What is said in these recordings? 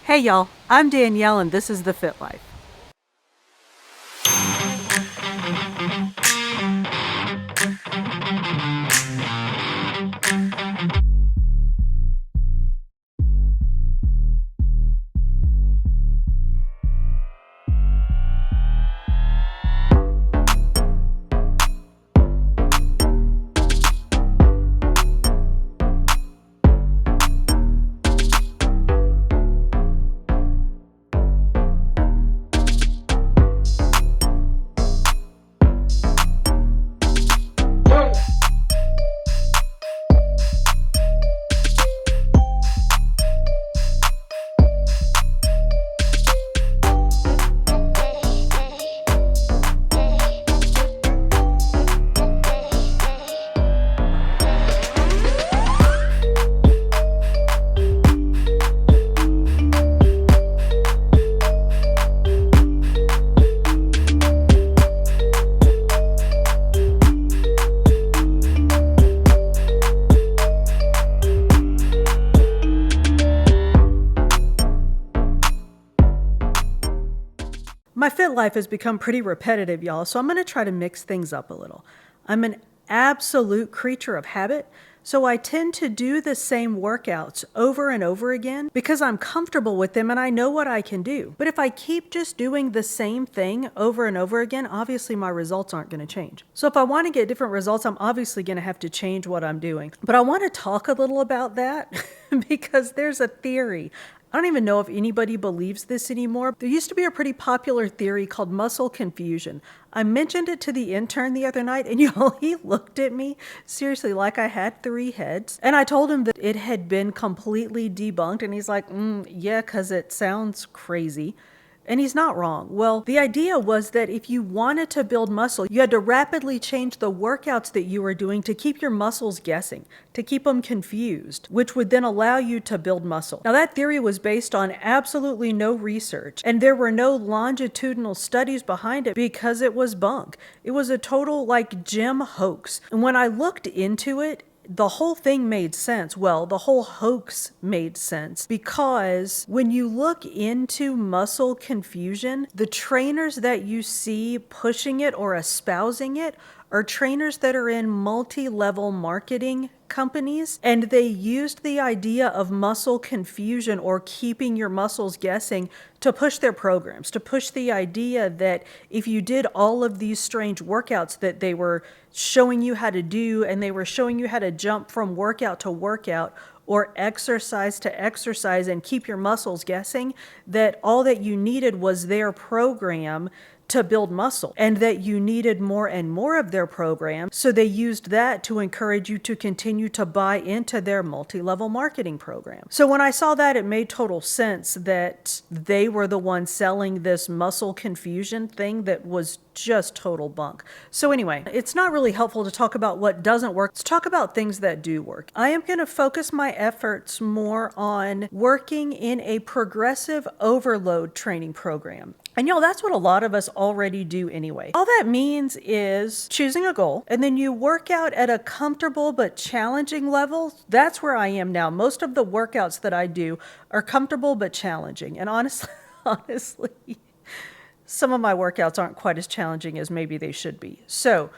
Hey y'all, I'm Danielle and this is The Fit Life. My fit life has become pretty repetitive, y'all, so I'm going to try to mix things up a little. I'm an absolute creature of habit, so I tend to do the same workouts over and over again because I'm comfortable with them and I know what I can do. But if I keep just doing the same thing over and over again, obviously my results aren't going to change. So if I want to get different results, I'm obviously going to have to change what I'm doing. But I want to talk a little about that because there's a theory. I don't even know if anybody believes this anymore. There used to be a pretty popular theory called muscle confusion. I mentioned it to the intern the other night and y'all, he looked at me seriously like I had three heads. And I told him that it had been completely debunked and he's like, yeah, because it sounds crazy. And he's not wrong. Well, the idea was that if you wanted to build muscle, you had to rapidly change the workouts that you were doing to keep your muscles guessing, to keep them confused, which would then allow you to build muscle. Now, that theory was based on absolutely no research, and there were no longitudinal studies behind it because it was bunk. It was a total, gym hoax. And when I looked into it, the whole thing made sense. Well, the whole hoax made sense because when you look into muscle confusion, the trainers that you see pushing it or espousing it are trainers that are in multi-level marketing companies, and they used the idea of muscle confusion or keeping your muscles guessing to push their programs, to push the idea that if you did all of these strange workouts that they were showing you how to do, and they were showing you how to jump from workout to workout or exercise to exercise and keep your muscles guessing, that all that you needed was their program to build muscle, and that you needed more and more of their program. So they used that to encourage you to continue to buy into their multi-level marketing program. So when I saw that, it made total sense that they were the ones selling this muscle confusion thing that was just total bunk. So anyway, it's not really helpful to talk about what doesn't work. Let's talk about things that do work. I am going to focus my efforts more on working in a progressive overload training program. And that's what a lot of us already do anyway. All that means is choosing a goal, and then you work out at a comfortable but challenging level. That's where I am now. Most of the workouts that I do are comfortable but challenging. And honestly, some of my workouts aren't quite as challenging as maybe they should be. So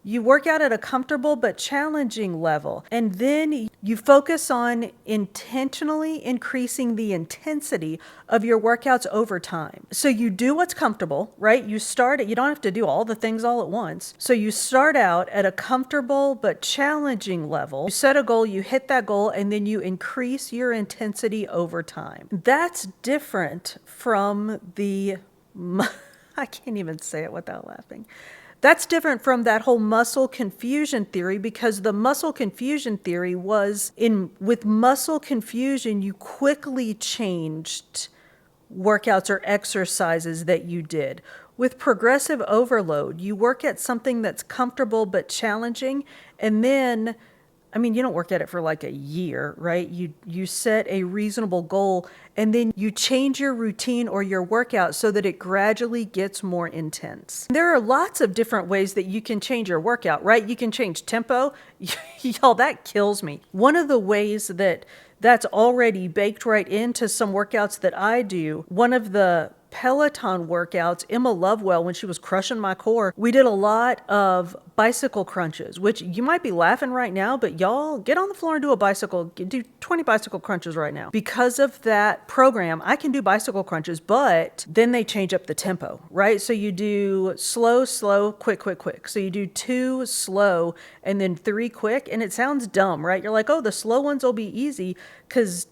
you work out at a comfortable but challenging level, and then you focus on intentionally increasing the intensity of your workouts over time. So you do what's comfortable, right? You don't have to do all the things all at once. So you start out at a comfortable but challenging level. You set a goal, you hit that goal, and then you increase your intensity over time. That's different from I can't even say it without laughing. That's different from that whole muscle confusion theory, because the muscle confusion theory was with muscle confusion, you quickly changed workouts or exercises that you did. With progressive overload, you work at something that's comfortable but challenging, and then you don't work at it for like a year, right? You set a reasonable goal, and then you change your routine or your workout so that it gradually gets more intense. There are lots of different ways that you can change your workout, right? You can change tempo. Y'all, that kills me. One of the ways that that's already baked right into some workouts that I do. One of the Peloton workouts, Emma Lovewell, when she was crushing my core, we did a lot of bicycle crunches, which you might be laughing right now, but y'all get on the floor and do a bicycle, do 20 bicycle crunches right now. Because of that program, I can do bicycle crunches, but then they change up the tempo, right? So you do slow, slow, quick, quick, quick. So you do 2 slow and then 3 quick, and it sounds dumb, right? You're like, oh, the slow ones will be easy because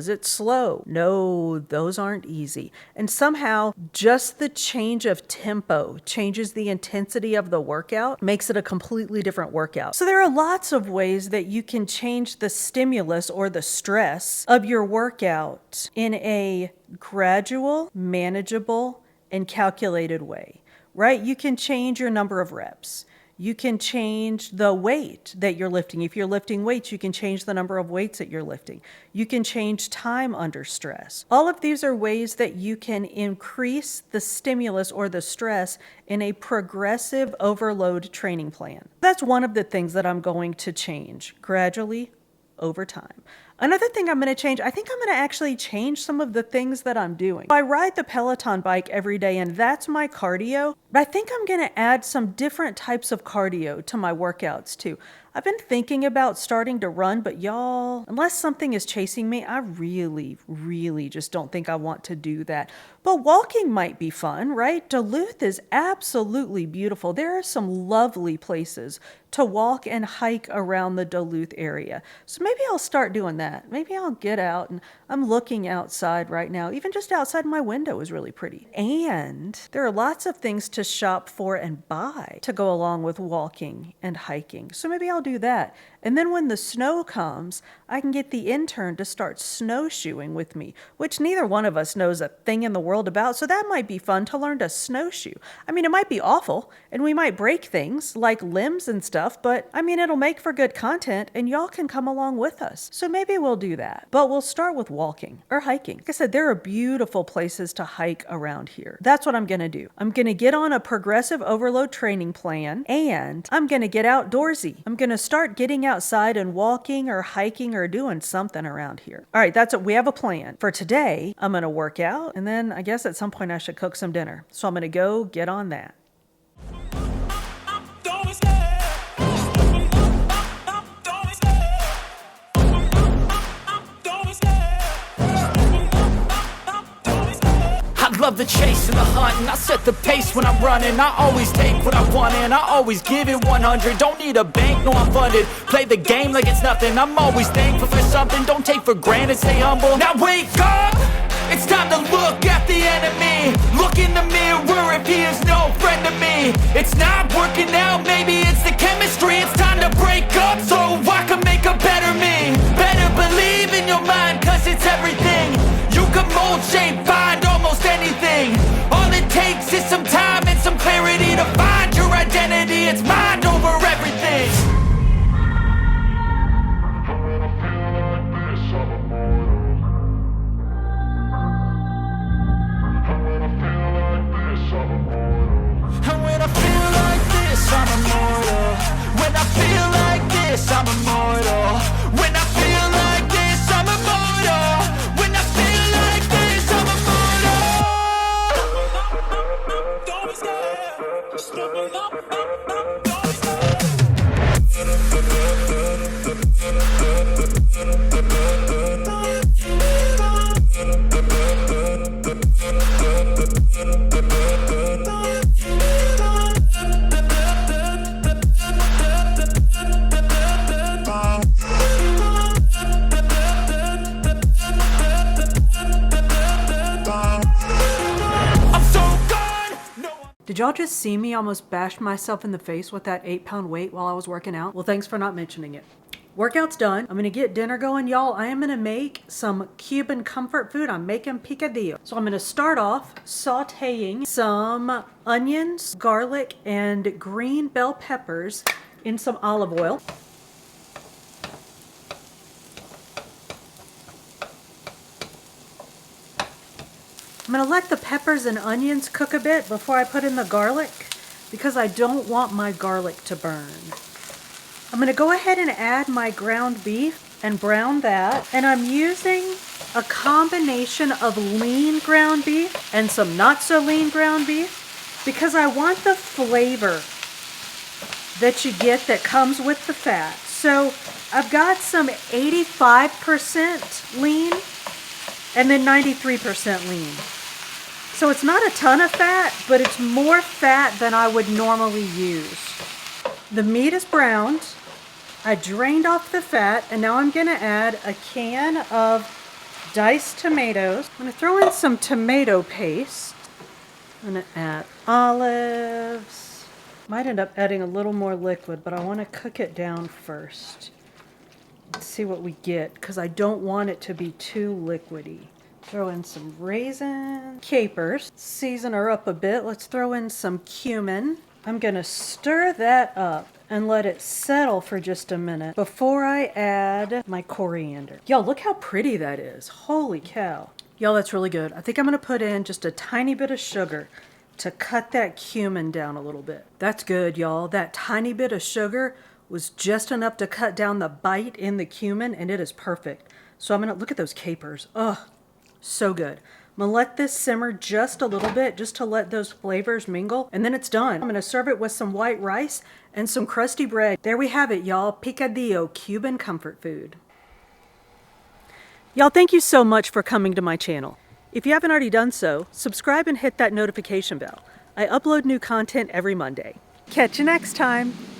it's slow. No, those aren't easy. And somehow just the change of tempo changes the intensity of the workout, makes it a completely different workout. So there are lots of ways that you can change the stimulus or the stress of your workout in a gradual, manageable, and calculated way, right? You can change your number of reps. You can change the weight that you're lifting. If you're lifting weights, you can change the number of weights that you're lifting. You can change time under stress. All of these are ways that you can increase the stimulus or the stress in a progressive overload training plan. That's one of the things that I'm going to change gradually over time. Another thing I'm going to change, I think I'm going to actually change some of the things that I'm doing. I ride the Peloton bike every day and that's my cardio, but I think I'm going to add some different types of cardio to my workouts too. I've been thinking about starting to run, but y'all, unless something is chasing me, I really just don't think I want to do that. But walking might be fun, right? Duluth is absolutely beautiful. There are some lovely places to walk and hike around the Duluth area. So maybe I'll start doing that. Maybe I'll get out, and I'm looking outside right now. Even just outside my window is really pretty. And there are lots of things to shop for and buy to go along with walking and hiking. So maybe I'll do that. And then when the snow comes, I can get the intern to start snowshoeing with me, which neither one of us knows a thing in the world about. So that might be fun to learn to snowshoe. I mean, it might be awful and we might break things like limbs and stuff, but I mean, it'll make for good content and y'all can come along with us. So maybe we'll do that, but we'll start with walking or hiking. Like I said, there are beautiful places to hike around here. That's what I'm going to do. I'm going to get on a progressive overload training plan and I'm going to get outdoorsy. I'm going to start getting outside and walking or hiking or doing something around here. All right, that's it. We have a plan. For today, I'm going to work out and then I guess at some point I should cook some dinner. So I'm going to go get on that. Love the chase and the hunt, and I set the pace when I'm running. I always take what I want and I always give it 100. Don't need a bank, no I'm funded. Play the game like it's nothing. I'm always thankful for something. Don't take for granted, stay humble. Now wake up! It's time to look at the enemy. Look in the mirror if he is no friend to me. It's not working out, maybe it's the chemistry. It's time to break up so I can make a better me. Better believe in your mind, cause it's everything. You can mold, shape, find almost anything. All it takes is some time and some clarity to find your identity. It's mind over everything. And when I feel like this, I'm immortal. When I feel like this, I'm immortal. When I feel like this, I'm immortal. When I feel like this, I'm immortal. Don't be scared. Just open up. Don't be scared. Did y'all just see me almost bash myself in the face with that 8-pound weight while I was working out? Well, thanks for not mentioning it. Workout's done. I'm gonna get dinner going, y'all. I am gonna make some Cuban comfort food. I'm making picadillo. So I'm gonna start off sauteing some onions, garlic, and green bell peppers in some olive oil. I'm gonna let the peppers and onions cook a bit before I put in the garlic because I don't want my garlic to burn. I'm gonna go ahead and add my ground beef. and brown that. And I'm using a combination of lean ground beef and some not so lean ground beef because I want the flavor that you get that comes with the fat. So I've got some 85% lean and then 93% lean. So it's not a ton of fat, but it's more fat than I would normally use. The meat is browned. I drained off the fat, and now I'm gonna add a can of diced tomatoes. I'm gonna throw in some tomato paste. I'm gonna add olives. Might end up adding a little more liquid, but I wanna cook it down first. Let's see what we get, because I don't want it to be too liquidy. Throw in some raisins, capers, season her up a bit. Let's throw in some cumin. I'm gonna stir that up and let it settle for just a minute before I add my coriander. Y'all, look how pretty that is. Holy cow. Y'all, that's really good. I think I'm gonna put in just a tiny bit of sugar to cut that cumin down a little bit. That's good, y'all. That tiny bit of sugar was just enough to cut down the bite in the cumin, and it is perfect. So I'm gonna look at those capers. Ugh, so good. I'm gonna let this simmer just a little bit, just to let those flavors mingle, and then it's done. I'm gonna serve it with some white rice and some crusty bread. There we have it, y'all. Picadillo, Cuban comfort food. Y'all, thank you so much for coming to my channel. If you haven't already done so, subscribe and hit that notification bell. I upload new content every Monday. Catch you next time.